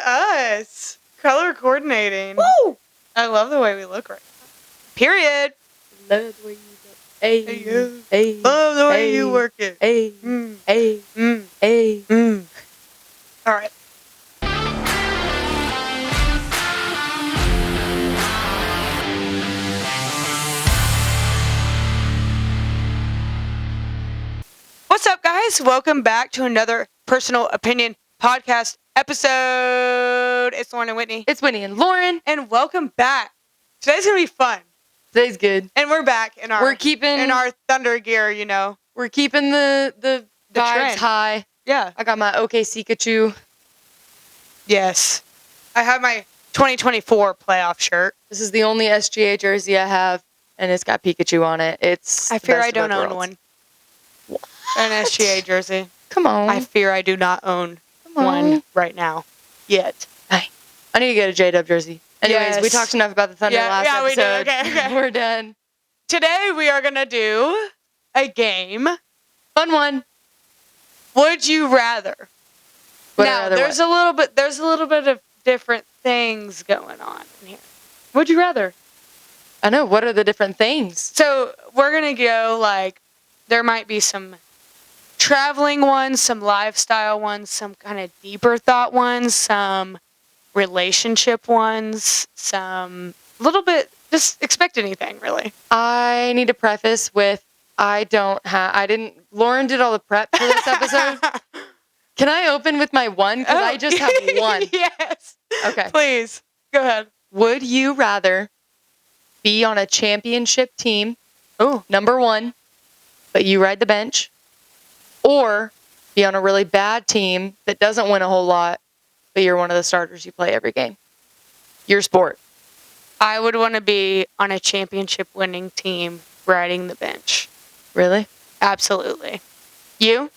us. Color coordinating. Woo! I love the way we look right now. Period. Love the way you look. Hey, hey, Love the way hey, you work it. Hey, hey, hey. All right. What's up, guys? Welcome back to another Personal Opinion Podcast episode. It's Lauryn and Whitney. It's Whitney and Lauren. And welcome back. Today's going to be fun. Today's good. And we're back in our thunder gear, you know. We're keeping the vibes trend high. Yeah. I got my OKC Pikachu. Yes. I have my 2024 playoff shirt. This is the only SGA jersey I have, and it's got Pikachu on it. It's I fear I don't own one. What? An SGA jersey. Come on. I fear I do not own one right now. Yet. Hey, I need to get a J-Dub jersey. Anyways, we talked enough about the Thunder last episode. Yeah, we did. Okay. We're done. Today we are going to do a game. Fun one. Would you rather? There's a little bit of different things going on in here. Would you rather? I know. What are the different things? So we're going to go there might be some traveling ones, some lifestyle ones, some kind of deeper thought ones, some relationship ones, some little bit, just expect anything, really. I need to preface with, Lauren did all the prep for this episode. Can I open with my one? Because I just have one. Yes. Okay. Please. Go ahead. Would you rather be on a championship team, number one, but you ride the bench, or be on a really bad team that doesn't win a whole lot, but you're one of the starters, you play every game? Your sport. I would want to be on a championship winning team riding the bench. Really? Absolutely. You?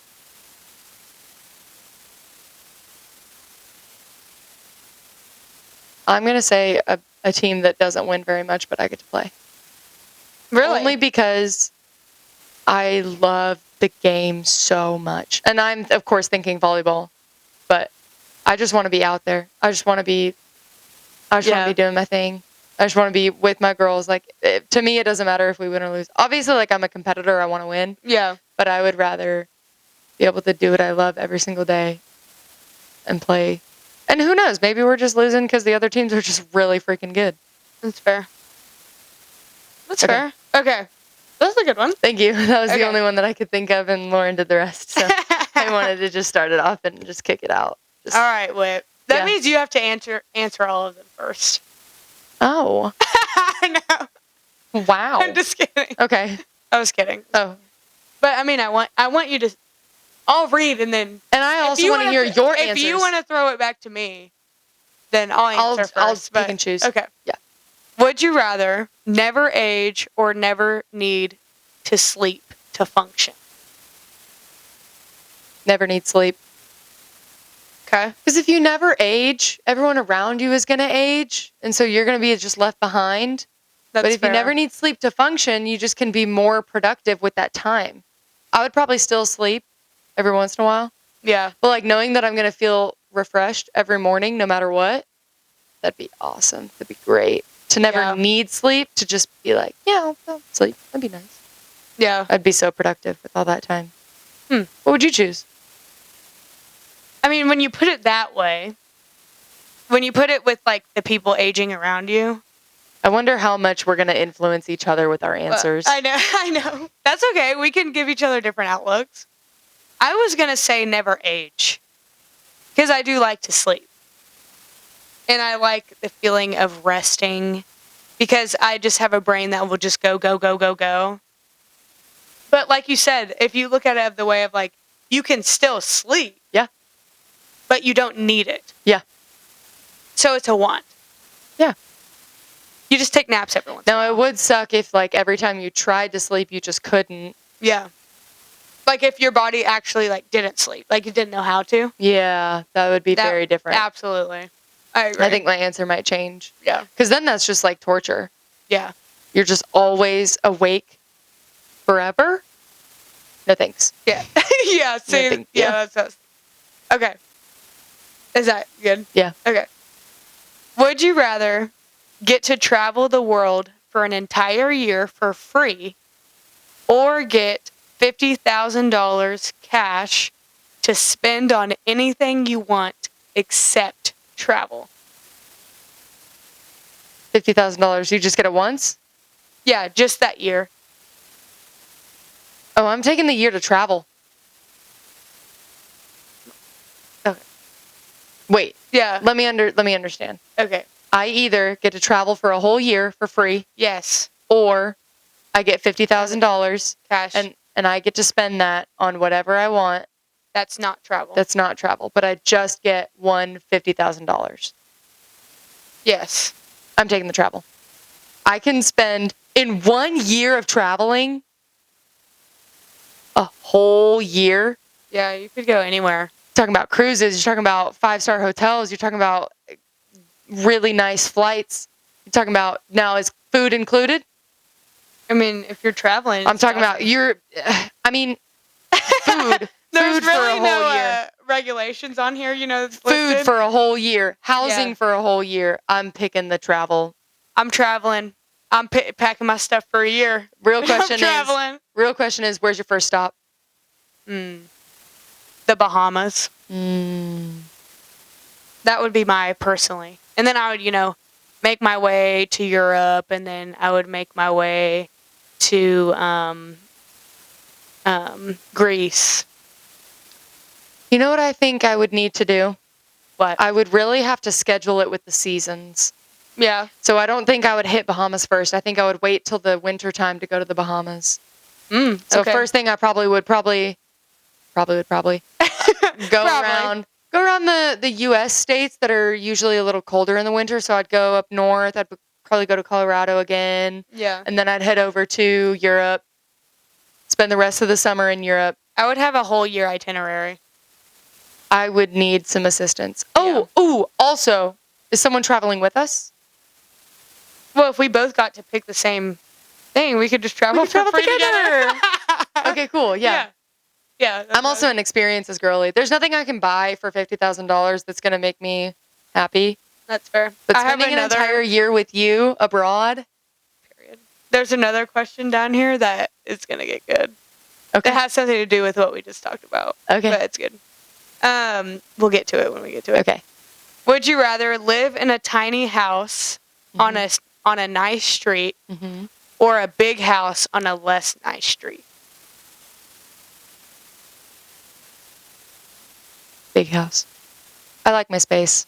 I'm going to say a team that doesn't win very much, but I get to play. Really? Only because I love the game so much. And I'm, of course, thinking volleyball, but I just want to be out there. I just want to be doing my thing. I just want to be with my girls. To me, it doesn't matter if we win or lose. Obviously, I'm a competitor. I want to win. Yeah. But I would rather be able to do what I love every single day and play. And who knows? Maybe we're just losing because the other teams are just really freaking good. That's fair. That's fair. Okay. That's a good one. Thank you. That was the only one that I could think of, and Lauren did the rest. So I wanted to just start it off and just kick it out. All right, Whit. That means you have to answer all of them first. Oh. I know. Wow. I'm just kidding. Okay. I was kidding. Oh. But I mean, I want you to. I'll read and then. And I also want to hear your answers. If you want to throw it back to me, then I'll answer first. I'll pick and choose. Okay. Yeah. Would you rather never age or never need to sleep to function? Never need sleep. Okay. Because if you never age, everyone around you is going to age, and so you're going to be just left behind. But if you never need sleep to function, you just can be more productive with that time. I would probably still sleep every once in a while. Yeah. But knowing that I'm going to feel refreshed every morning, no matter what, that'd be awesome. That'd be great. To never need sleep, to just be I'll sleep. That'd be nice. Yeah. I'd be so productive with all that time. What would you choose? I mean, when you put it that way, when you put it with the people aging around you. I wonder how much we're going to influence each other with our answers. I know. That's okay. We can give each other different outlooks. I was going to say never age. Because I do like to sleep. And I like the feeling of resting. Because I just have a brain that will just go, go, go, go, go. But like you said, if you look at it the way of you can still sleep. Yeah. But you don't need it. Yeah. So it's a want. Yeah. You just take naps every once in a while. Now, it would suck if, every time you tried to sleep, you just couldn't. Yeah. If your body actually, didn't sleep. You didn't know how to. Yeah, that would be very different. Absolutely. I agree. I think my answer might change. Yeah. Because then that's just torture. Yeah. You're just always awake forever? No thanks. Yeah. Yeah, see, No, yeah. That's us. Okay. Is that good? Yeah. Okay. Would you rather get to travel the world for an entire year for free or get $50,000 cash to spend on anything you want except travel? $50,000. You just get it once? Yeah, just that year. Oh, I'm taking the year to travel. Okay. Wait. Yeah. Let me understand. Okay. I either get to travel for a whole year for free, Yes. or I get $50,000 Cash. and I get to spend that on whatever I want. That's not travel. That's not travel, but I just get one $50,000. Yes. I'm taking the travel. I can spend in 1 year of traveling a whole year. Yeah, you could go anywhere. You're talking about cruises, you're talking about 5-star hotels, you're talking about really nice flights. You're talking about, now is food included? I mean, if you're traveling, I'm talking about food. There's Food really for a whole year. Regulations on here, Food for a whole year. Housing Yeah. for a whole year. I'm picking the travel. I'm traveling. I'm packing my stuff for a year. Real question traveling. is, where's your first stop? The Bahamas. That would be my personally. And then I would, make my way to Europe, and then I would make my way to Greece. You know what I think I would need to do? What? I would really have to schedule it with the seasons. Yeah. So I don't think I would hit Bahamas first. I think I would wait till the winter time to go to the Bahamas. So okay. first thing I would probably go around the U.S. states that are usually a little colder in the winter. So I'd go up north. I'd probably go to Colorado again. Yeah. And then I'd head over to Europe, spend the rest of the summer in Europe. I would have a whole year itinerary. I would need some assistance. Also, is someone traveling with us? Well, if we both got to pick the same thing, we could just travel for free together. Okay, cool. Yeah. I'm also an experiences girly. There's nothing I can buy for $50,000 that's going to make me happy. That's fair. But spending an entire year with you abroad. Period. There's another question down here that is going to get good. Okay. It has something to do with what we just talked about. Okay. But it's good. We'll get to it when we get to it. Okay. Would you rather live in a tiny house on a nice street or a big house on a less nice street? Big house. I like my space.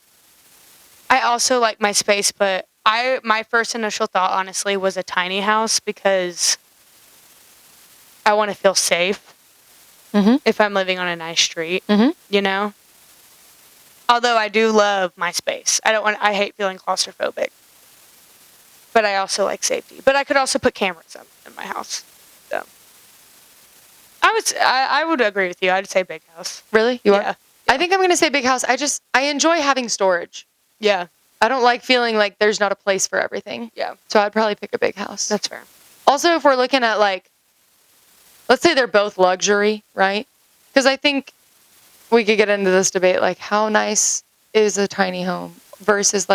I also like my space, but my first initial thought, honestly, was a tiny house because I want to feel safe if I'm living on a nice street, Although I do love my space. I hate feeling claustrophobic. But I also like safety. But I could also put cameras up in my house. So I would agree with you. I'd say big house. Really? You are? Yeah. I think I'm going to say big house. I enjoy having storage. Yeah. I don't like feeling like there's not a place for everything. Yeah. So I'd probably pick a big house. That's fair. Also, if we're looking at let's say they're both luxury, right? Because I think we could get into this debate, how nice is a tiny home versus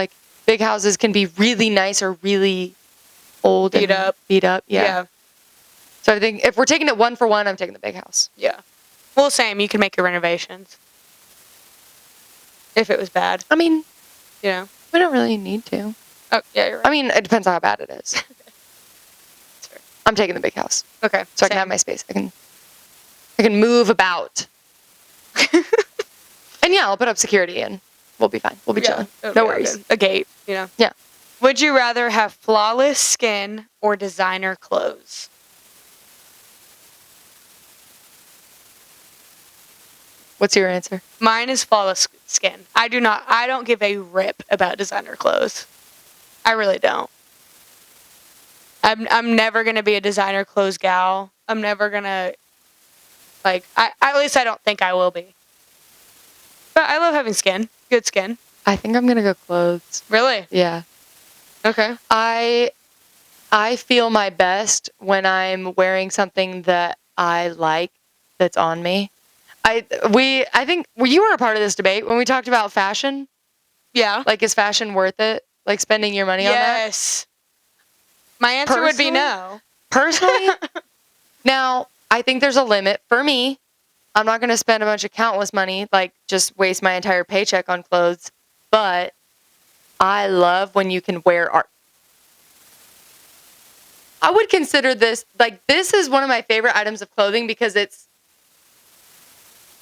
big houses can be really nice or really old Beat up. Yeah. So I think if we're taking it one for one, I'm taking the big house. Yeah. Well, same. You can make your renovations. If it was bad. I mean, we don't really need to. Oh, yeah, you're right. I mean, it depends on how bad it is. That's fair. I'm taking the big house. Okay. So I can have my space. I can move about. And yeah, I'll put up security and we'll be fine. We'll be chilling. No worries. A gate, Yeah. Would you rather have flawless skin or designer clothes? What's your answer? Mine is flawless skin. I don't give a rip about designer clothes. I really don't. I'm never going to be a designer clothes gal. I'm never going to, at least I don't think I will be. But I love having skin. Good skin. I think I'm going to go clothes. Really? Yeah. Okay. I feel my best when I'm wearing something that I like that's on me. I think you were a part of this debate when we talked about fashion. Yeah. Like, is fashion worth it? Like, spending your money on that? Yes. My answer would be no. Personally, now, I think there's a limit. For me, I'm not going to spend a bunch of countless money, like, just waste my entire paycheck on clothes. But I love when you can wear art. I would consider this, like, this is one of my favorite items of clothing because it's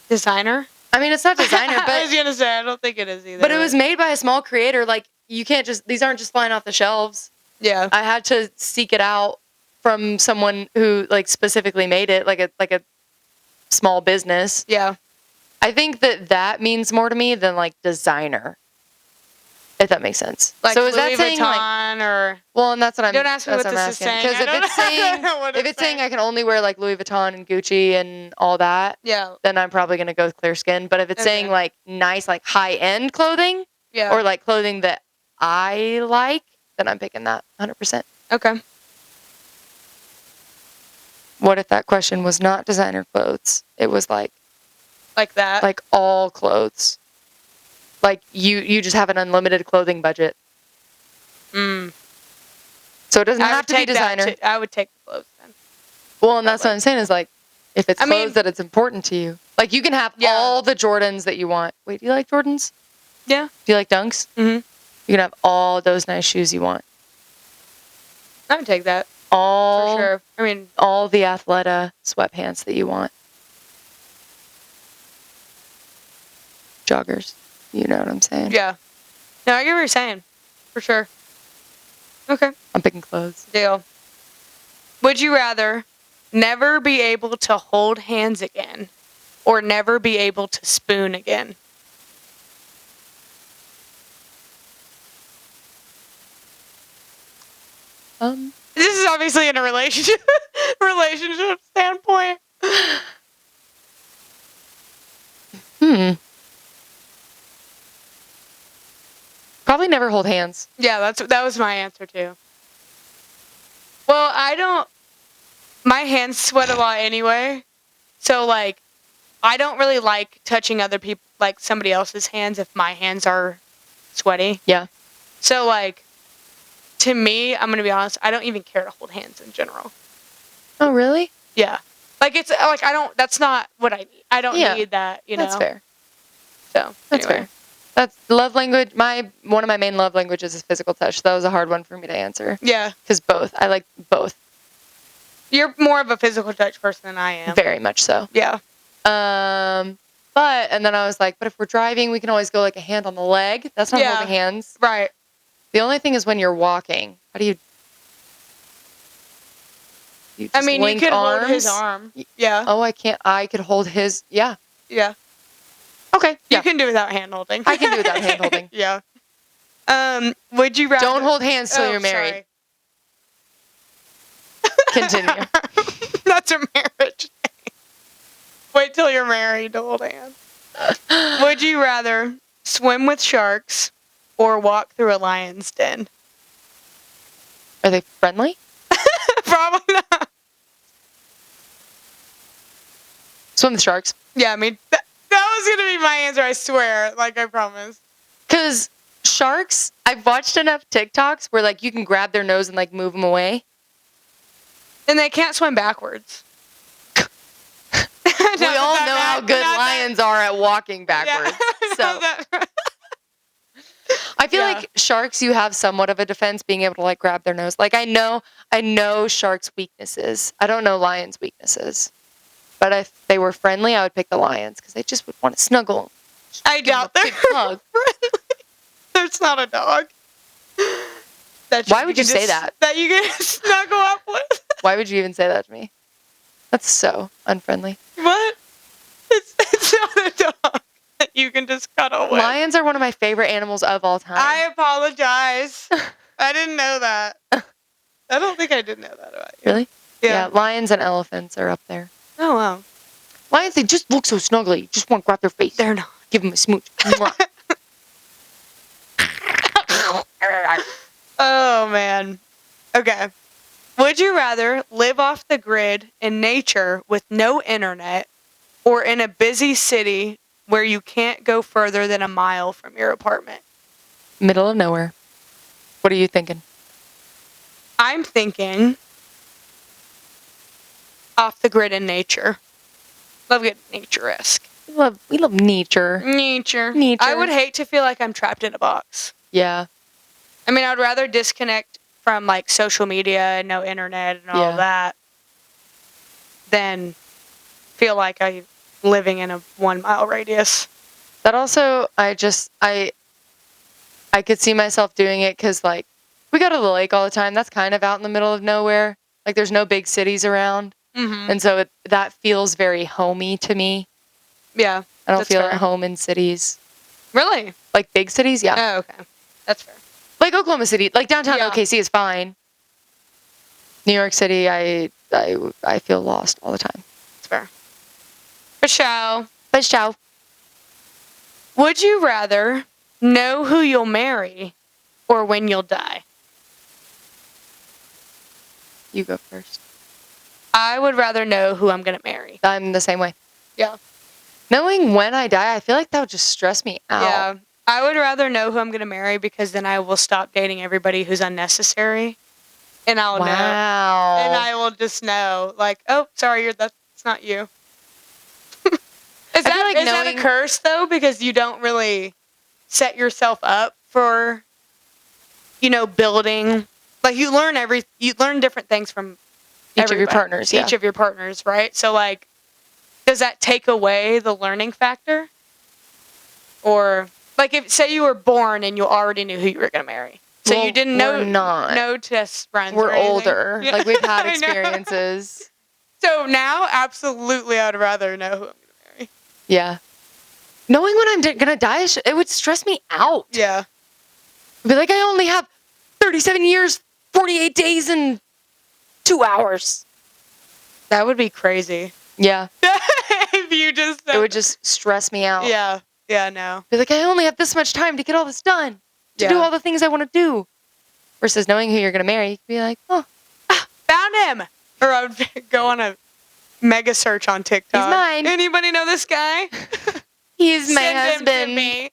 designer. I mean, it's not designer, but I was gonna say I don't think it is either. But it was made by a small creator. Like, you can't just, these aren't just flying off the shelves. Yeah. I had to seek it out from someone who, like, specifically made it, like a small business. Yeah. I think that means more to me than, like, designer. If that makes sense. Like so is Louis that saying, Vuitton, like, or well, and that's what I'm. Don't ask me that's what I'm this is asking. saying. Because if it's saying I can only wear, like, Louis Vuitton and Gucci and all that, yeah, then I'm probably gonna go with clear skin. But if it's saying, like, nice, like, high end clothing, yeah, or, like, clothing that I like, then I'm picking that 100%. Okay. What if that question was not designer clothes? It was like that. Like all clothes. Like you just have an unlimited clothing budget. So it doesn't have to be designer. I would take the clothes then. Well, and that's what I'm saying is, like, if it's clothes that it's important to you. Like, you can have all the Jordans that you want. Wait, do you like Jordans? Yeah. Do you like Dunks? Mm-hmm. You can have all those nice shoes you want. I would take that. All, for sure. I mean, all the Athleta sweatpants that you want. Joggers. You know what I'm saying? Yeah. No, I get what you're saying. For sure. Okay. I'm picking clothes. Deal. Would you rather never be able to hold hands again or never be able to spoon again? This is obviously in a relationship standpoint. Probably never hold hands. Yeah, that was my answer too. Well, my hands sweat a lot anyway. So, like, I don't really like touching other people, like somebody else's hands, if my hands are sweaty. Yeah. So, like, to me, I'm going to be honest, I don't even care to hold hands in general. Oh, really? Yeah. Like, it's, like, that's not what I need. I don't need that, you know? That's fair. So, That's fair. That's love language. One of my main love languages is physical touch. So that was a hard one for me to answer. Yeah. Because both. I like both. You're more of a physical touch person than I am. Very much so. Yeah. And then I was like, but if we're driving, we can always go, like, a hand on the leg. That's not holding hands. Right. The only thing is when you're walking. How do you just I mean, you could arms? hold his arm. Yeah. Oh, I can't. I could hold his. Yeah. Yeah. Okay. You can do without hand holding. I can do without hand holding. Yeah. Would you rather... Don't hold hands till you're married. Continue. That's a marriage thing. Wait till you're married to hold hands. Would you rather swim with sharks or walk through a lion's den? Are they friendly? Probably not. Swim with sharks. Yeah, I mean, that was going to be my answer, I swear. Like, I promise. Because sharks, I've watched enough TikToks where, like, you can grab their nose and, like, move them away. And they can't swim backwards. We all know how good lions are at walking backwards. So I feel like sharks, you have somewhat of a defense being able to, like, grab their nose. Like, I know sharks' weaknesses. I don't know lions' weaknesses. But if they were friendly, I would pick the lions because they just would want to snuggle. I doubt they're friendly. There's not a dog. Why would you say that? That you can snuggle up with. Why would you even say that to me? That's so unfriendly. What? It's not a dog that you can just cuddle with. Lions are one of my favorite animals of all time. I apologize. I didn't know that. I don't think I did know that about you. Really? Yeah. Lions and elephants are up there. Oh, wow. Lions, they just look so snuggly. You just want to grab their face. They're not. Give them a smooch. Oh, man. Okay. Would you rather live off the grid in nature with no internet or in a busy city where you can't go further than a mile from your apartment? Middle of nowhere. What are you thinking? I'm thinking off the grid in nature. Love getting nature-esque. We love nature. Nature. Nature. I would hate to feel like I'm trapped in a box. Yeah. I mean, I'd rather disconnect from like social media and no internet and all that than feel like I'm living in a 1 mile radius. That also, I could see myself doing it because, like, we go to the lake all the time. That's kind of out in the middle of nowhere. Like, there's no big cities around. Mm-hmm. And so that feels very homey to me. Yeah. I don't feel at home in cities. Really? Like big cities? Yeah. Oh, okay. That's fair. Like Oklahoma City. Like downtown OKC is fine. New York City, I feel lost all the time. That's fair. For sure. For sure. Would you rather know who you'll marry or when you'll die? You go first. I would rather know who I'm going to marry. I'm the same way. Yeah. Knowing when I die, I feel like that would just stress me out. Yeah. I would rather know who I'm going to marry because then I will stop dating everybody who's unnecessary. And I'll know. And I will just know, like, oh, sorry, that's not you. Is that a curse, though? Because you don't really set yourself up for, building. Like, you learn different things from each of your partners, Each of your partners, right? So, like, does that take away the learning factor? Or, like, if say you were born and you already knew who you were going to marry. So you didn't know. We're not. No test friends. We're older. Yeah. Like, we've had experiences. So now, absolutely, I'd rather know who I'm going to marry. Yeah. Knowing when I'm going to die, it would stress me out. Yeah. I'd be like, I only have 37 years, 48 days, and 2 hours. That would be crazy. Yeah. If you just... It would just stress me out. Yeah. Yeah, no. Be like, I only have this much time to get all this done. To do all the things I want to do. Versus knowing who you're going to marry, you could be like, oh. Found him! Or I would go on a mega search on TikTok. He's mine. Anybody know this guy? He's my husband. Send him to me.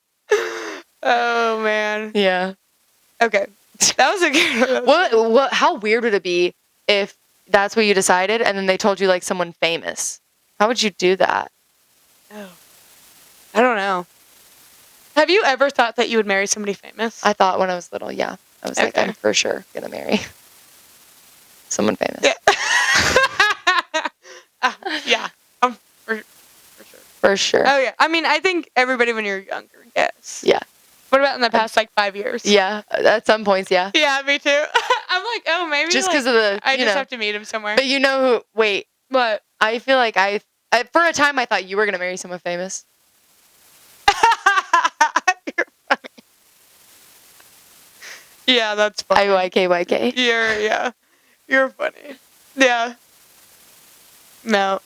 Oh, man. Yeah. Okay. That was a good... What? How weird would it be if that's what you decided and then they told you, like, someone famous? How would you do that? Oh. I don't know. Have you ever thought that you would marry somebody famous? I thought when I was little, yeah. I was like, I'm for sure going to marry someone famous. Yeah. Yeah. For sure. For sure. Oh, yeah. I mean, I think everybody when you're younger, yes. Yeah. What about in the past, 5 years? Yeah. At some points, yeah. Yeah, me too. I'm like, oh, maybe. Just because of the, I just have to meet him somewhere. But you know who, wait. What? I feel like for a time, I thought you were going to marry someone famous. You're funny. Yeah, that's funny. YK. You're funny. Yeah. No.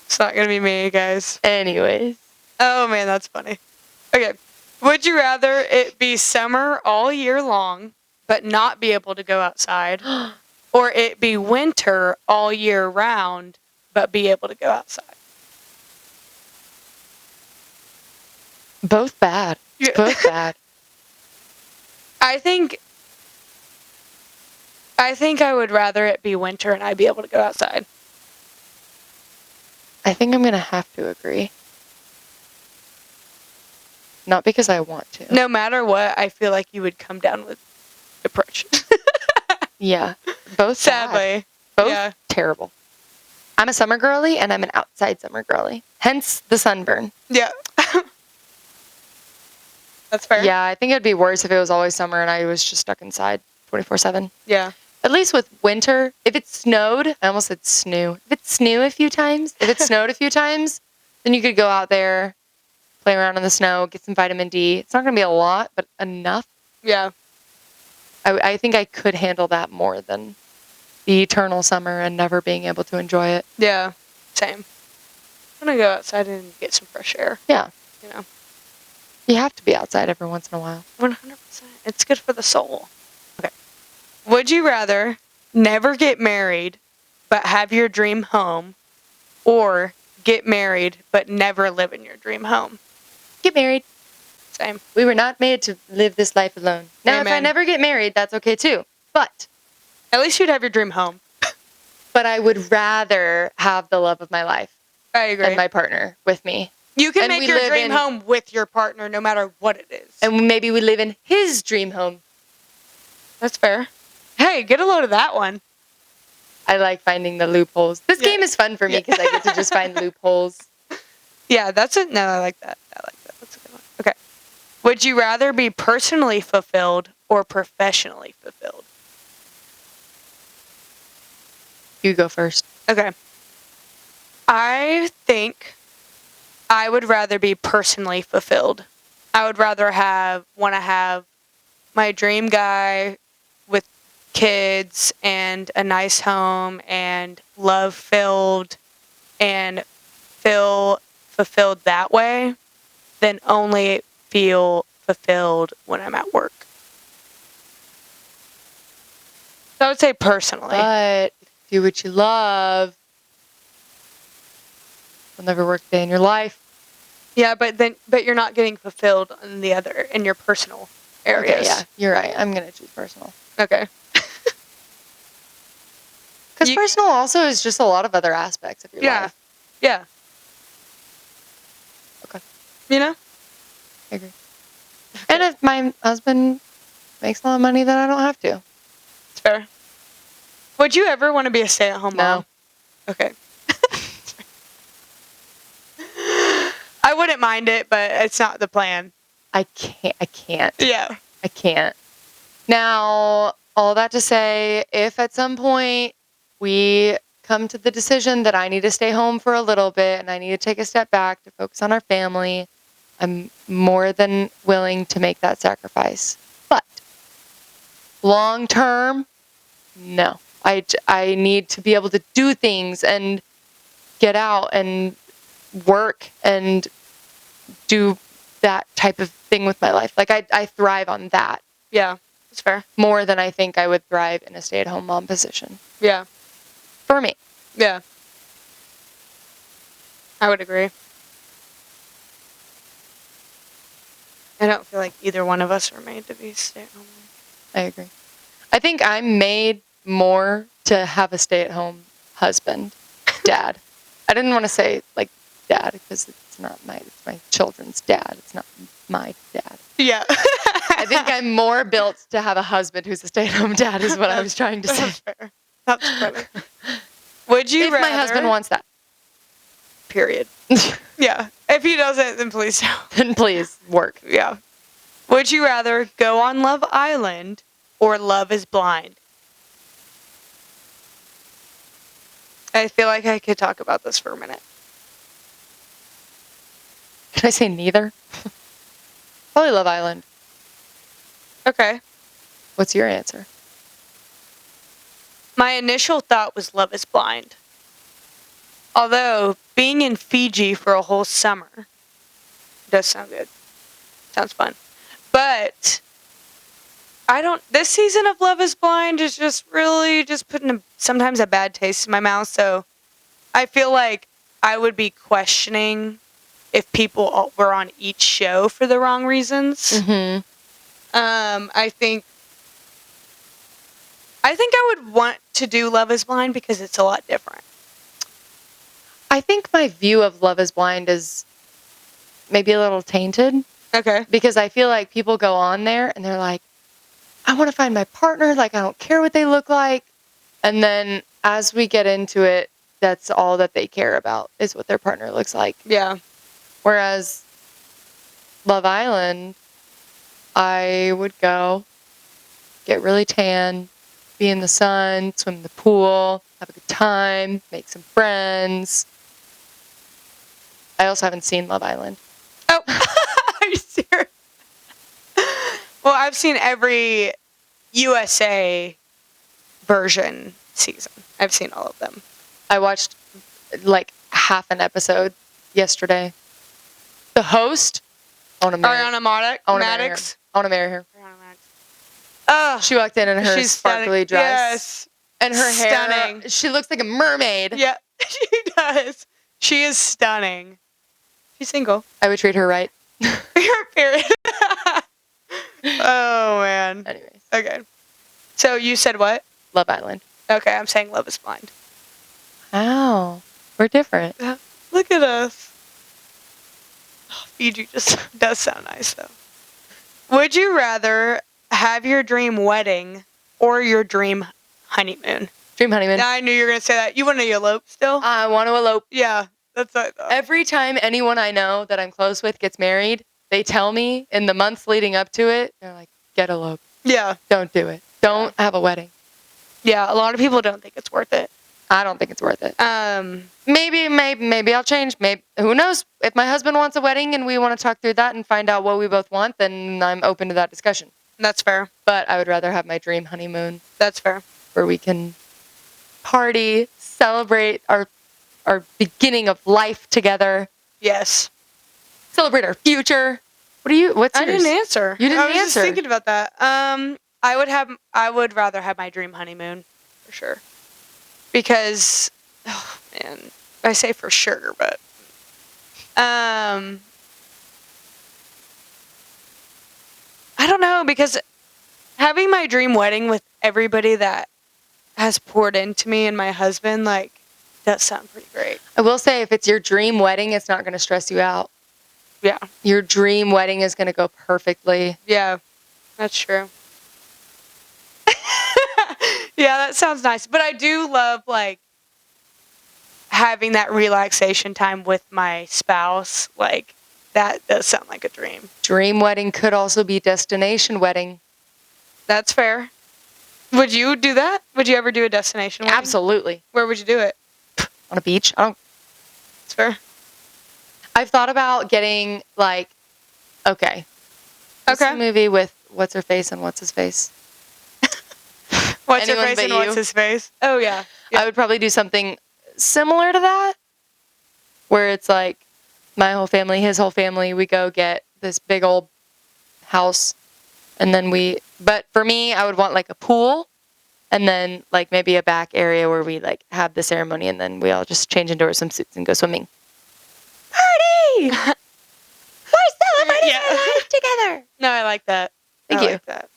It's not gonna be me, guys. Anyways. Oh man, that's funny. Okay. Would you rather it be summer all year long, but not be able to go outside, or it be winter all year round, but be able to go outside? Both bad. Yeah. Both bad. I think I would rather it be winter and I'd be able to go outside. I think I'm going to have to agree. Not because I want to. No matter what, I feel like you would come down with depression. Yeah. Both sadly. Both terrible. I'm a summer girly and I'm an outside summer girly. Hence the sunburn. Yeah. That's fair. Yeah, I think it'd be worse if it was always summer and I was just stuck inside 24/7. Yeah. At least with winter, if it snowed, I almost said snoo. If it snowed a few times, then you could go out there, play around in the snow, get some vitamin D. It's not going to be a lot, but enough. Yeah. I think I could handle that more than the eternal summer and never being able to enjoy it. Yeah. Same. I'm going to go outside and get some fresh air. Yeah. You know. You have to be outside every once in a while. 100%. It's good for the soul. Okay. Would you rather never get married but have your dream home, or get married but never live in your dream home? Get married. Same. We were not made to live this life alone. Now, if I Amen. never get married, that's okay too. But At least you'd have your dream home. I would rather have the love of my life I agree. and my partner with me. You can And make we your live dream in- home with your partner no matter what it is. And maybe we live in his dream home. That's fair. Hey, get a load of that one. I like finding the loopholes. This Yeah. game is fun for me because I get to just find loopholes. Yeah, that's it. No, I like that. That's a good one. Okay. Would you rather be personally fulfilled or professionally fulfilled? You go first. Okay. I think I would rather be personally fulfilled. I would rather want to have my dream guy with kids and a nice home and love filled and feel fulfilled that way than only feel fulfilled when I'm at work. So I would say personally. But do what you love. You'll never work a day in your life. Yeah, but you're not getting fulfilled in your personal areas. Okay, yeah, you're right. I'm going to choose personal. Okay. Because personal also is just a lot of other aspects of your life. Yeah. Okay. You know? I agree. And if my husband makes a lot of money, then I don't have to. It's fair. Would you ever want to be a stay-at-home mom? No. Okay. I wouldn't mind it, but it's not the plan. I can't. Yeah. I can't. Now, all that to say, if at some point we come to the decision that I need to stay home for a little bit and I need to take a step back to focus on our family, I'm more than willing to make that sacrifice. But long term, no. I need to be able to do things and get out and work and do that type of thing with my life. Like I thrive on that. Yeah, it's fair. More than I think I would thrive in a stay-at-home mom position. Yeah. For me. Yeah. I would agree. I don't feel like either one of us are made to be stay-at-home. I agree. I think I'm made more to have a stay-at-home husband, dad. I didn't want to say like dad because it's my children's dad. It's not my dad. Yeah. I think I'm more built to have a husband who's a stay-at-home dad is what I was trying to say. That's fair. That's funny. Would you If rather... my husband wants that. Period. Yeah. If he doesn't, then please don't. Then please work. Yeah. Would you rather go on Love Island or Love is Blind? I feel like I could talk about this for a minute. Can I say neither? Probably Love Island. Okay. What's your answer? My initial thought was Love is Blind. Although, being in Fiji for a whole summer does sound good. Sounds fun. But this season of Love is Blind is just really just putting sometimes a bad taste in my mouth. So I feel like I would be questioning if people were on each show for the wrong reasons. Mm-hmm. I think I would want to do Love is Blind because it's a lot different. I think my view of Love is Blind is maybe a little tainted. Okay. Because I feel like people go on there and they're like, I want to find my partner. Like, I don't care what they look like. And then as we get into it, that's all that they care about is what their partner looks like. Yeah. Whereas Love Island, I would go, get really tan, be in the sun, swim in the pool, have a good time, make some friends. I also haven't seen Love Island. Oh, are you serious? Well, I've seen every USA version season. I've seen all of them. I watched like half an episode yesterday. The host, I want to marry Ariana Madix. I want to marry her. Oh, She walked in her she's sparkly stunning. dress. Yes. And her hair. Stunning. She looks like a mermaid. Yeah, she does. She is stunning. She's single. I would treat her right. You're period. Oh, man. Anyways, Okay. So you said what? Love Island. Okay, I'm saying Love is Blind. Wow. We're different. Look at us. Oh, Fiji just does sound nice, though. Would you rather have your dream wedding or your dream honeymoon? Dream honeymoon. I knew you were going to say that. You want to elope still? I want to elope. Yeah, that's what I thought. Every time anyone I know that I'm close with gets married, they tell me in the months leading up to it, they're like, get eloped. Yeah. Don't do it. Don't have a wedding. Yeah, a lot of people don't think it's worth it. I don't think it's worth it. Maybe I'll change. Maybe, who knows? If my husband wants a wedding and we want to talk through that and find out what we both want, then I'm open to that discussion. That's fair. But I would rather have my dream honeymoon. That's fair. Where we can party, celebrate our beginning of life together. Yes. Celebrate our future. What's yours? I didn't answer. You didn't answer. I was just thinking about that. I would rather have my dream honeymoon, for sure. Because, oh man, I say for sure, but I don't know, because having my dream wedding with everybody that has poured into me and my husband, like, does sound pretty great. I will say, if it's your dream wedding, it's not going to stress you out. Yeah. Your dream wedding is going to go perfectly. Yeah, that's true. Yeah, that sounds nice. But I do love, like, having that relaxation time with my spouse. Like, that does sound like a dream. Dream wedding could also be destination wedding. That's fair. Would you do that? Would you ever do a destination wedding? Absolutely. Where would you do it? On a beach. That's fair. I've thought about getting, like, okay. What's the movie with what's her face and what's his face? What's her face and what's his face? Oh, yeah. I would probably do something similar to that, where it's like my whole family, his whole family, we go get this big old house, and then but for me, I would want like a pool, and then like maybe a back area where we like have the ceremony, and then we all just change into our swimsuits and go swimming. Party! We're celebrating our life together! No, I like that. Thank you. Like that.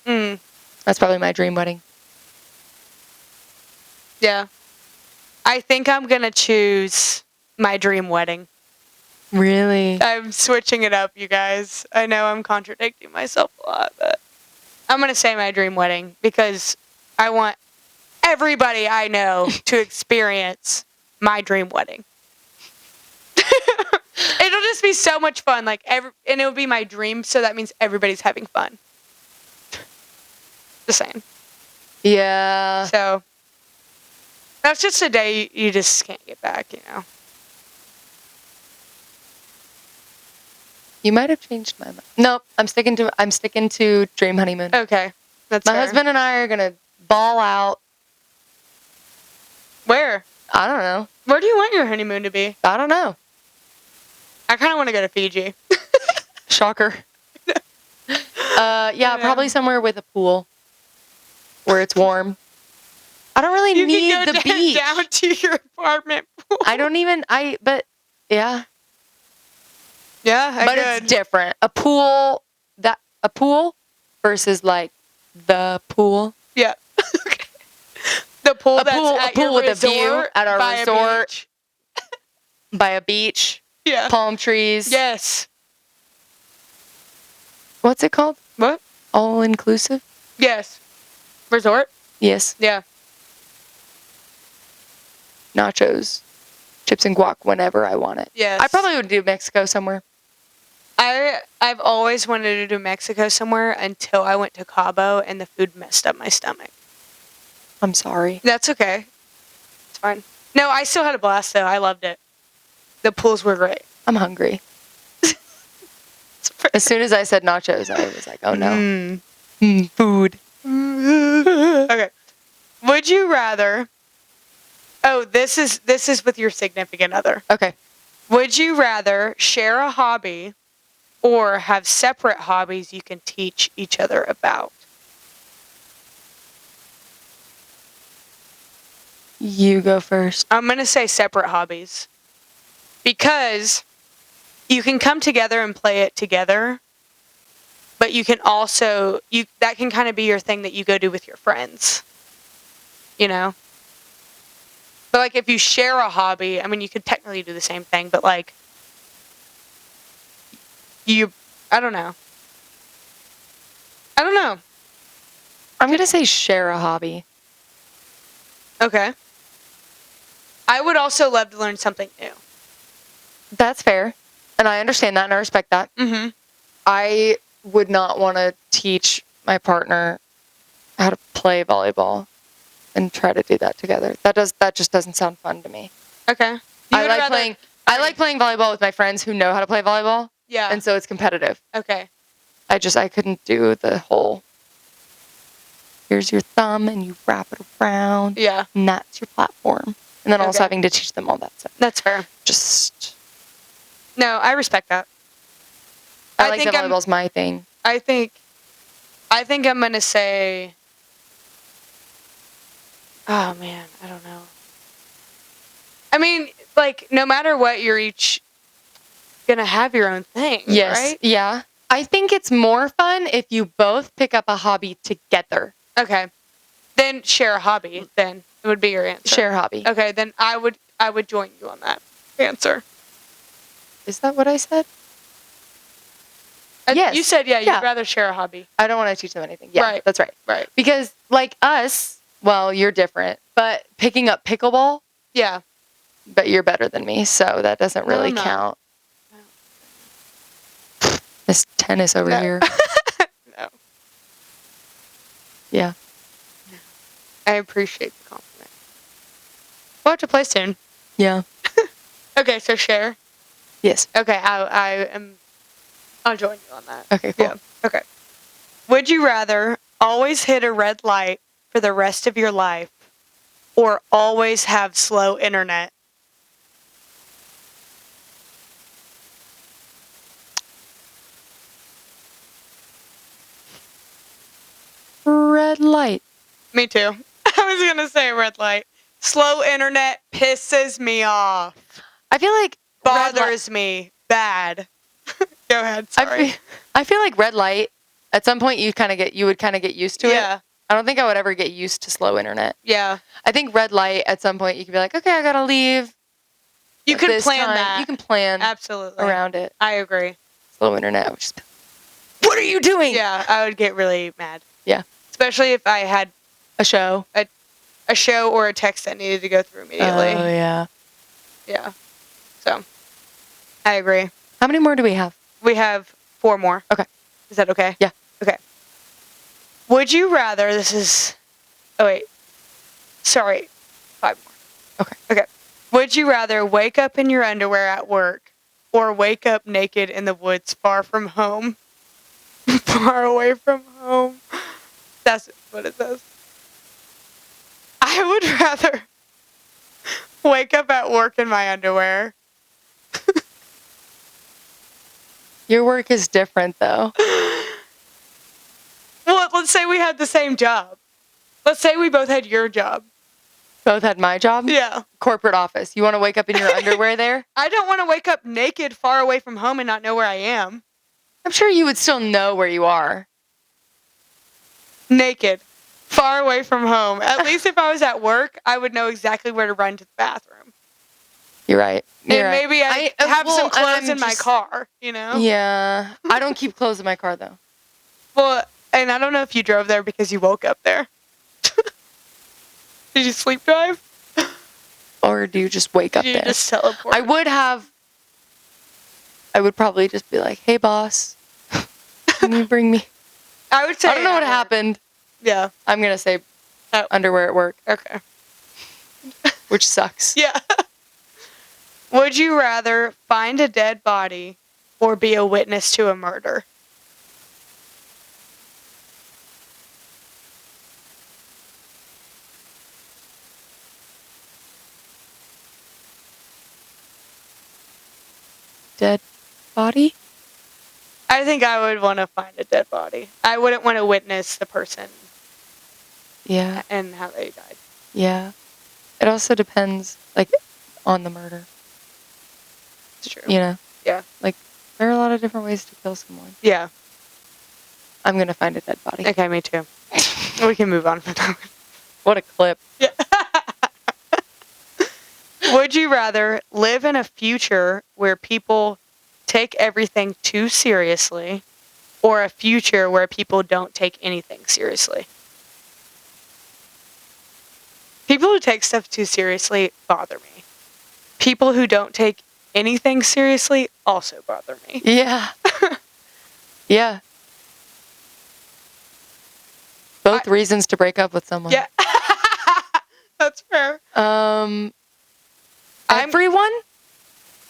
Mm. That's probably my dream wedding. Yeah. I think I'm going to choose my dream wedding. Really? I'm switching it up, you guys. I know I'm contradicting myself a lot, but I'm going to say my dream wedding because I want everybody I know to experience my dream wedding. It'll just be so much fun, like and it'll be my dream, so that means everybody's having fun. Just saying. Yeah. So that's just a day you just can't get back, you know. You might have changed my mind. Nope, I'm sticking to dream honeymoon. Okay, that's my fair. husband and I are gonna ball out. Where? I don't know. Where do you want your honeymoon to be? I don't know. I kind of want to go to Fiji. Shocker. Yeah, probably somewhere with a pool where it's warm. I don't really need the beach. Down to your apartment pool. But yeah. Yeah, but it's different. A pool versus like the pool. Yeah. The pool that's at your with resort, a view at our resort. By a beach. Yeah. Palm trees. Yes. What's it called? What? All inclusive? Yes. Resort? Yes. Yeah. Nachos. Chips and guac whenever I want it. Yes. I probably would do Mexico somewhere. I've always wanted to do Mexico somewhere until I went to Cabo and the food messed up my stomach. I'm sorry. That's okay. It's fine. No, I still had a blast though. I loved it. The pools were great. I'm hungry. As soon as I said nachos, I was like, oh no. Food. Okay. Would you rather... Oh, this is with your significant other. Okay. Would you rather share a hobby or have separate hobbies you can teach each other about? You go first. I'm going to say separate hobbies. because you can come together and play it together, but you can also that can kind of be your thing that you go do with your friends. You know? But like if you share a hobby, I mean you could technically do the same thing, but like I don't know. I'm going to say share a hobby. Okay. I would also love to learn something new. That's fair. And I understand that and I respect that. Mm-hmm. I would not want to teach my partner how to play volleyball and try to do that together. That just doesn't sound fun to me. Okay. I like playing volleyball with my friends who know how to play volleyball. Yeah. And so it's competitive. Okay. I couldn't do the whole, here's your thumb and you wrap it around. Yeah. And that's your platform. And then also Okay. having to teach them all that stuff. That's fair. No, I respect that. I like that volleyball's my thing. I think I'm going to say, oh man, I don't know. I mean, like, no matter what, you're each going to have your own thing, Yes. right? Yeah. I think it's more fun if you both pick up a hobby together. Okay. Then share a hobby, then it would be your answer. Share a hobby. Okay, then I would join you on that answer. Is that what I said? Yes. You said, yeah, Yeah. you'd rather share a hobby. I don't want to teach them anything. Yeah, Right. that's right. Right. Because, like us, well, you're different, but picking up pickleball, Yeah. but you're better than me, so that doesn't really I'm not. count. This tennis over No. here. No. Yeah. I appreciate the compliment. We'll have to play soon. Yeah. Okay, so share. Yes. Okay, I'll join you on that. Okay, cool. Yeah. Okay. Would you rather always hit a red light for the rest of your life or always have slow internet? Red light. Me too. I was going to say red light. Slow internet pisses me off. I feel like Bothers me bad. Go ahead, sorry. I feel like red light, at some point you would kind of get used to it. Yeah. I don't think I would ever get used to slow internet. Yeah. I think red light, at some point you could be like, okay, I gotta leave. You at can this plan time. that. You can plan Absolutely. around it. I agree. Slow internet, I would just, what are you doing? Yeah, I would get really mad. Yeah. Especially if I had A show. a show or a text that needed to go through immediately. Oh, yeah. Yeah. So, I agree. How many more do we have? We have 4 more. Okay. Is that okay? Yeah. Okay. Would you rather, oh wait. Sorry. 5 more. Okay. Okay. Would you rather wake up in your underwear at work or wake up naked in the woods far from home? Far away from home. That's what it says. I would rather wake up at work in my underwear. Your work is different, though. Well, let's say we had the same job. Let's say we both had your job. Both had my job? Yeah. Corporate office. You want to wake up in your underwear there? I don't want to wake up naked far away from home and not know where I am. I'm sure you would still know where you are. Naked. Far away from home. At least if I was at work, I would know exactly where to run to the bathroom. You're right. And maybe I have some clothes in my car, you know? Yeah. I don't keep clothes in my car, though. Well, and I don't know if you drove there because you woke up there. Did you sleep drive? Or do you just wake up Did you there? just teleport? I would probably just be like, hey, boss, can you bring me? I would say I don't know what at work. happened. Yeah. I'm going to say underwear at work, Okay. which sucks. Yeah. Would you rather find a dead body or be a witness to a murder? Dead body? I think I would want to find a dead body. I wouldn't want to witness the person Yeah. and how they died. Yeah. It also depends, like, on the murder. It's true. You know? Yeah. Like, there are a lot of different ways to kill someone. Yeah. I'm going to find a dead body. Okay, me too. We can move on from that. What a clip. Yeah. Would you rather live in a future where people take everything too seriously, or a future where people don't take anything seriously? People who take stuff too seriously bother me. People who don't take anything seriously also bother me. Yeah. Yeah. Both reasons to break up with someone. Yeah. That's fair. Everyone?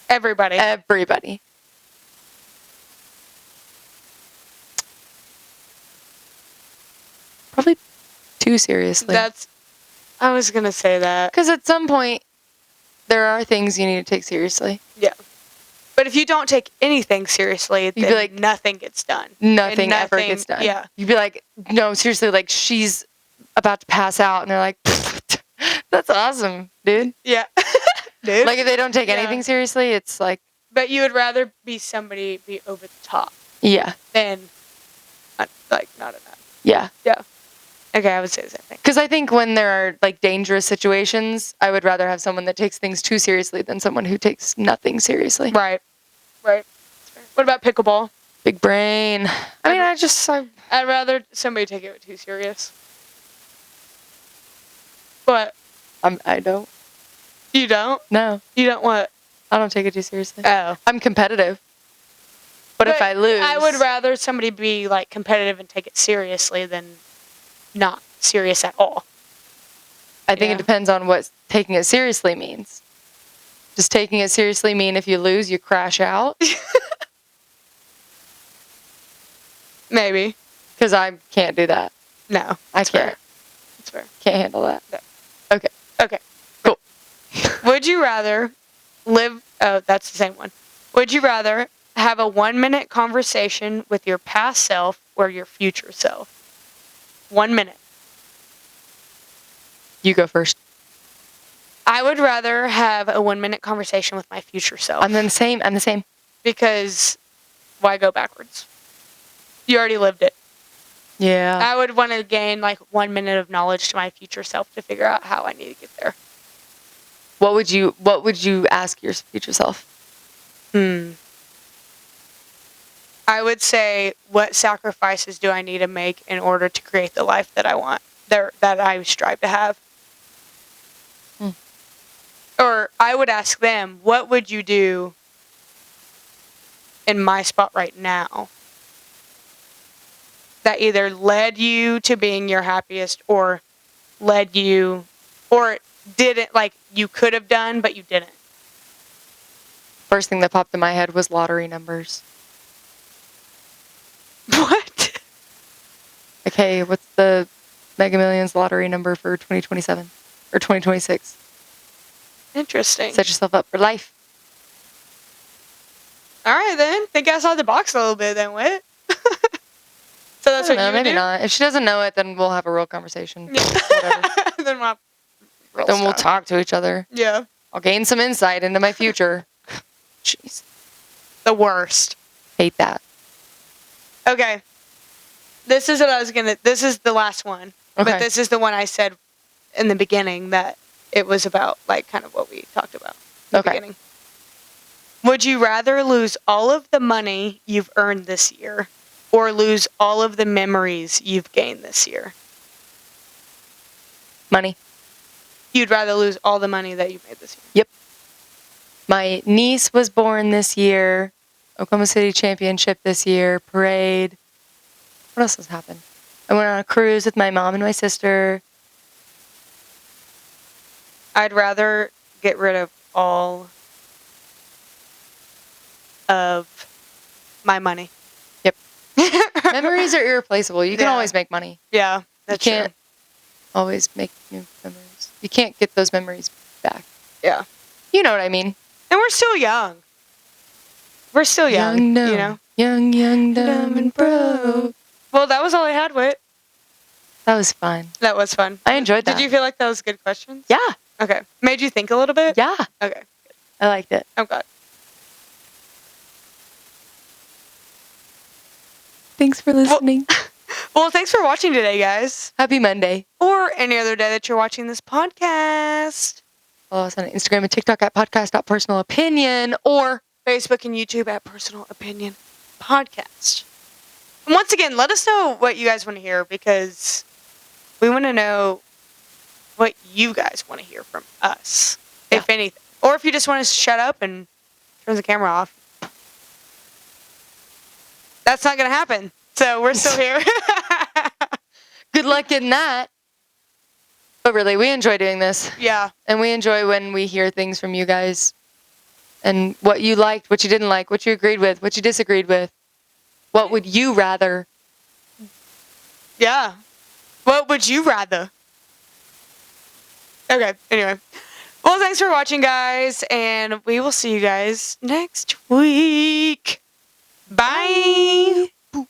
Everybody. Everybody. Probably too seriously. I was going to say that. Because at some point, there are things you need to take seriously. Yeah. But if you don't take anything seriously, then like, nothing gets done. Nothing ever gets done. Yeah. You'd be like, no, seriously, like, she's about to pass out. And they're like, that's awesome, dude. Yeah. Dude. Like, if they don't take anything seriously, it's like... But you would rather be over the top. Yeah. Than, like, not enough. Yeah. Yeah. Okay, I would say the same thing. Because I think when there are, like, dangerous situations, I would rather have someone that takes things too seriously than someone who takes nothing seriously. Right. Right. What about pickleball? Big brain. I mean, I'd rather somebody take it too serious. But... I don't. You don't? No. You don't what? I don't take it too seriously. Oh. I'm competitive. But if I lose... I would rather somebody be, like, competitive and take it seriously than not serious at all. I think it depends on what taking it seriously means. Does taking it seriously mean if you lose, you crash out? Maybe. Because I can't do that. No. I can't. That's fair. Can't handle that. No. Okay. Okay. Cool. Would you rather live... Oh, that's the same one. Would you rather have a 1-minute conversation with your past self or your future self? 1 minute. You go first. I would rather have a 1-minute conversation with my future self. I'm the same. Because why go backwards? You already lived it. Yeah. I would want to gain like 1 minute of knowledge to my future self to figure out how I need to get there. What would you ask your future self? I would say, what sacrifices do I need to make in order to create the life that I want, that I strive to have? Or I would ask them, what would you do in my spot right now that either led you to being your happiest or led you, or didn't, like you could have done, but you didn't? First thing that popped in my head was lottery numbers. What? Okay, what's the Mega Millions lottery number for 2027 or 2026? Interesting. Set yourself up for life. All right, then. Think outside the box a little bit, then, Whit. So that's what you would maybe do? not. If she doesn't know it, then we'll have a real conversation. Yeah. Whatever. Then We'll talk to each other. Yeah. I'll gain some insight into my future. Jeez. The worst. Hate that. Okay. This is the last one. Okay. But this is the one I said in the beginning that it was about, like, kind of what we talked about in the beginning. Would you rather lose all of the money you've earned this year or lose all of the memories you've gained this year? Money. You'd rather lose all the money that you made this year? Yep. My niece was born this year. Oklahoma City Championship this year. Parade. What else has happened? I went on a cruise with my mom and my sister. I'd rather get rid of all of my money. Yep. Memories are irreplaceable. You can always make money. Yeah, that's You can't true. always make new memories. You can't get those memories back. Yeah. You know what I mean. And we're still young. We're still young, Young, dumb. you know? Young, dumb, and broke. Well, that was all I had, Whit. That was fun. That was fun. I enjoyed that. Did you feel like that was good questions? Yeah. Okay. Made you think a little bit? Yeah. Okay. I liked it. I'm glad. Thanks for listening. Well, thanks for watching today, guys. Happy Monday. Or any other day that you're watching this podcast. Follow us on Instagram and TikTok at podcast.personalopinion or Facebook and YouTube at Personal Opinion Podcast. And once again, let us know what you guys want to hear because we want to know what you guys want to hear from us, if anything. Or if you just want to shut up and turn the camera off. That's not going to happen. So we're still here. Good luck getting that. But really, we enjoy doing this. Yeah. And we enjoy when we hear things from you guys. And what you liked, what you didn't like, what you agreed with, what you disagreed with. What would you rather? Yeah. What would you rather? Okay, anyway. Well, thanks for watching, guys. And we will see you guys next week. Bye. Boop.